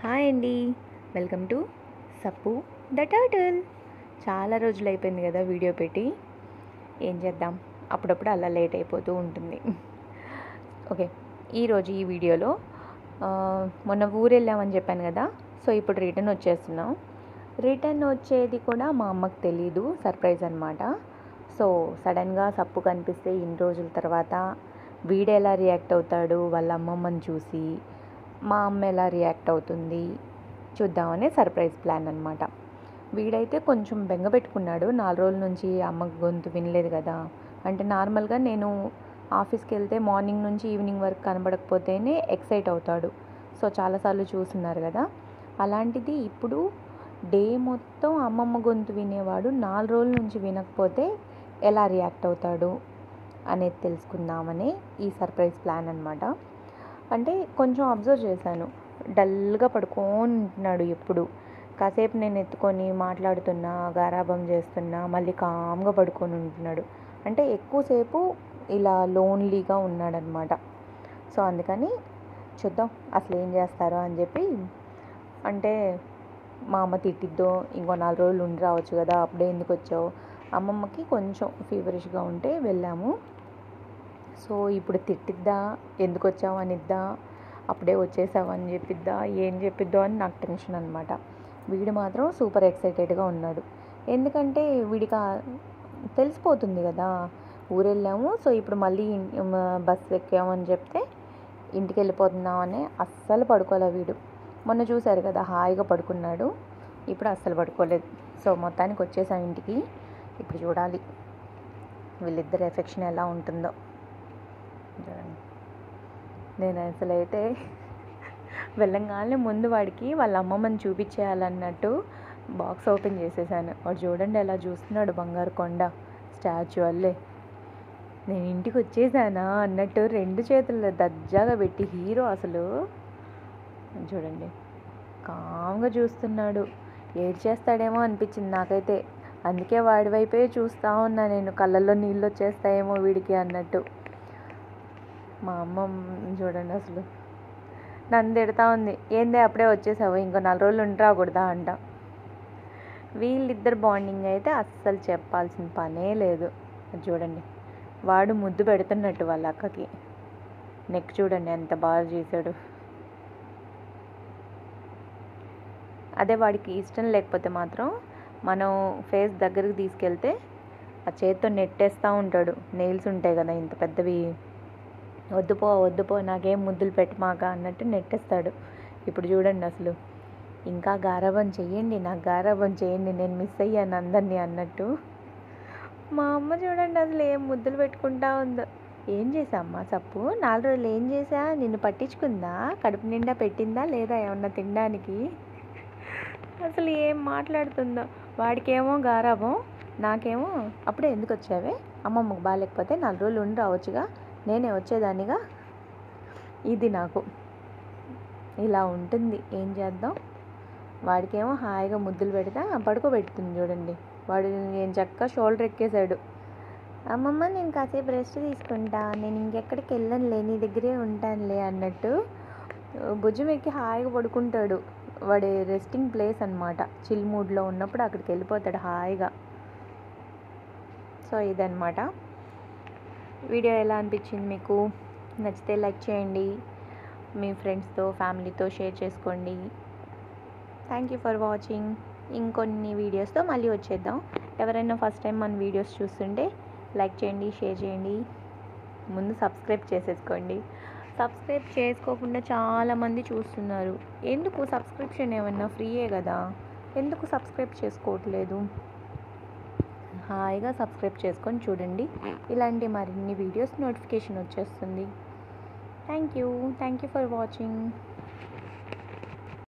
Hi అండి, welcome to సప్పు the turtle. చాలా రోజులు అయిపోయింది కదా వీడియో పెట్టి. ఏం చేద్దాం, అప్పుడప్పుడు అలా లేట్ అయిపోతూ ఉంటుంది. ఓకే, ఈరోజు ఈ వీడియోలో మొన్న ఊరు వెళ్ళామని చెప్పాను కదా. సో ఇప్పుడు రిటర్న్ వచ్చేస్తున్నాం. రిటర్న్ వచ్చేది కూడా మా అమ్మకు తెలీదు, సర్ప్రైజ్ అనమాట. సో సడన్గా సప్పు కనిపిస్తే ఇన్ని రోజుల తర్వాత వీడు ఎలా రియాక్ట్ అవుతాడు వాళ్ళ అమ్మమ్మని చూసి, మా అమ్మ ఎలా రియాక్ట్ అవుతుంది చూద్దామనే సర్ప్రైజ్ ప్లాన్ అనమాట. వీడైతే కొంచెం బెంగ పెట్టుకున్నాడు, 4 రోజుల నుంచి అమ్మ గొంతు వినలేదు కదా. అంటే నార్మల్గా నేను ఆఫీస్కి వెళ్తే మార్నింగ్ నుంచి ఈవినింగ్ వరకు కనబడకపోతేనే ఎక్సైట్ అవుతాడు. సో చాలాసార్లు చూస్తున్నారు కదా. అలాంటిది ఇప్పుడు డే మొత్తం అమ్మమ్మ గొంతు వినేవాడు, 4 రోజుల నుంచి వినకపోతే ఎలా రియాక్ట్ అవుతాడు అనేది తెలుసుకుందామని ఈ సర్ప్రైజ్ ప్లాన్ అనమాట. అంటే కొంచెం అబ్జర్వ్ చేశాను, డల్గా పడుకొని ఉంటున్నాడు ఎప్పుడు. కాసేపు నేను ఎత్తుకొని మాట్లాడుతున్నా, గారాబం చేస్తున్నా, మళ్ళీ కామ్గా పడుకొని ఉంటున్నాడు. అంటే ఎక్కువసేపు ఇలా లోన్లీగా ఉన్నాడనమాట. సో అందుకని చూద్దాం అసలు ఏం చేస్తారో అని చెప్పి. అంటే మా అమ్మ తిట్టిద్దో, ఇంకో 4 రోజులు ఉండి రావచ్చు కదా, అప్పుడే ఎందుకు వచ్చావు, అమ్మమ్మకి కొంచెం ఫీవరిష్గా ఉంటే వెళ్ళాము. సో ఇప్పుడు తిట్టిద్దా, ఎందుకు వచ్చావు అనిద్దా, అప్పుడే వచ్చేసావు అని చెప్పిద్దా, ఏం చెప్పిద్దో అని నాకు టెన్షన్ అనమాట. వీడు మాత్రం సూపర్ ఎక్సైటెడ్గా ఉన్నాడు. ఎందుకంటే వీడికి తెలిసిపోతుంది కదా ఊరు వెళ్ళాము. సో ఇప్పుడు మళ్ళీ బస్సు ఎక్కామని చెప్తే ఇంటికి వెళ్ళిపోతున్నామని అస్సలు పడుకోలే వీడు. మొన్న చూశారు కదా హాయిగా పడుకున్నాడు, ఇప్పుడు అస్సలు పడుకోలేదు. సో మొత్తానికి వచ్చేసాం ఇంటికి. ఇప్పుడు చూడాలి వీళ్ళిద్దరి ఎఫెక్షన్ ఎలా ఉంటుందో. నేను అసలు అయితే వెళ్ళంగానే ముందు వాడికి వాళ్ళ అమ్మమ్మని చూపించేయాలన్నట్టు బాక్స్ ఓపెన్ చేసేసాను. వాడు చూడండి ఎలా చూస్తున్నాడు, బంగారు కొండ స్టాచ్యూ అల్లే. నేను ఇంటికి వచ్చేసానా అన్నట్టు 2 చేతులు దజ్జాగా పెట్టి హీరో అసలు చూడండి కామ్గా చూస్తున్నాడు. ఏడ్చేస్తాడేమో అనిపించింది నాకైతే, అందుకే వాడి వైపే చూస్తూ ఉన్నా నేను, కళ్ళల్లో నీళ్ళు వచ్చేస్తాయేమో వీడికి అన్నట్టు. మా అమ్మ చూడండి అసలు నన్ను తిడతా ఉంది, ఏందే అప్పుడే వచ్చేసావు, ఇంకో 4 రోజులు ఉండి రాకూడదా అంట. వీళ్ళిద్దరు బాండింగ్ అయితే అస్సలు చెప్పాల్సిన పనే లేదు. చూడండి వాడు ముద్దు పెడుతున్నట్టు వాళ్ళ అక్కకి. నెక్ చూడండి ఎంత బాగా చేశాడు. అదే వాడికి ఇష్టం లేకపోతే మాత్రం మనం ఫేస్ దగ్గరికి తీసుకెళ్తే ఆ చేత్తో నెట్టేస్తూ ఉంటాడు. నెయిల్స్ ఉంటాయి కదా ఇంత పెద్దవి, వద్దుపో నాకేం ముద్దులు పెట్టి మాక అన్నట్టు నెట్టేస్తాడు. ఇప్పుడు చూడండి అసలు ఇంకా గారాబం చెయ్యండి, నాకు గారాబం చేయండి, నేను మిస్ అయ్యాను అందరినీ అన్నట్టు. మా అమ్మ చూడండి అసలు ఏం ముద్దులు పెట్టుకుంటా ఉందో. ఏం చేసా అమ్మ సప్పు, 4 రోజులు ఏం చేసా, నిన్ను పట్టించుకుందా, కడుపు నిండా పెట్టిందా లేదా ఏమన్నా తినడానికి, అసలు ఏం మాట్లాడుతుందో. వాడికేమో గారాబం, నాకేమో అప్పుడే ఎందుకు వచ్చావే, అమ్మమ్మకు బాగాలేకపోతే 4 రోజులు ఉండి రావచ్చుగా, నేనే వచ్చేదానిగా. ఇది నాకు ఇలా ఉంటుంది, ఏం చేద్దాం. వాడికేమో హాయిగా ముద్దులు పెడతా పడుకోబెడుతుంది చూడండి. వాడు ఏం చక్కగా షోల్డర్ ఎక్కేశాడు. అమ్మమ్మ నేను కాసేపు రెస్ట్ తీసుకుంటా, నేను ఇంకెక్కడికి వెళ్ళనులే, నీ దగ్గరే ఉంటానులే అన్నట్టు భుజం ఎక్కి హాయిగా పడుకుంటాడు. వాడి రెస్టింగ్ ప్లేస్ అనమాట. చిల్ మూడ్లో ఉన్నప్పుడు అక్కడికి వెళ్ళిపోతాడు హాయిగా. సో ఇదన్నమాట. వీడియో ఎలా అనిపించింది మీకు? నచ్చితే లైక్ చేయండి, మీ ఫ్రెండ్స్తో ఫ్యామిలీతో షేర్ చేసుకోండి. Thank you for watching. ఇంకొన్ని వీడియోస్తో మళ్ళీ వచ్చేద్దాం. ఎవరైనా ఫస్ట్ టైం మన వీడియోస్ చూస్తుంటే లైక్ చేయండి, షేర్ చేయండి, ముందు సబ్స్క్రైబ్ చేసేసుకోండి. సబ్స్క్రైబ్ చేసుకోకుండా చాలామంది చూస్తున్నారు. ఎందుకు? సబ్స్క్రిప్షన్ ఏమన్నా ఫ్రీయే కదా, ఎందుకు సబ్స్క్రైబ్ చేసుకోవట్లేదు? హాయిగా సబ్స్క్రైబ్ చేసుకొని చూడండి, ఇలాంటి మరిన్ని వీడియోస్ నోటిఫికేషన్ వచ్చేస్తుంది. Thank you for watching.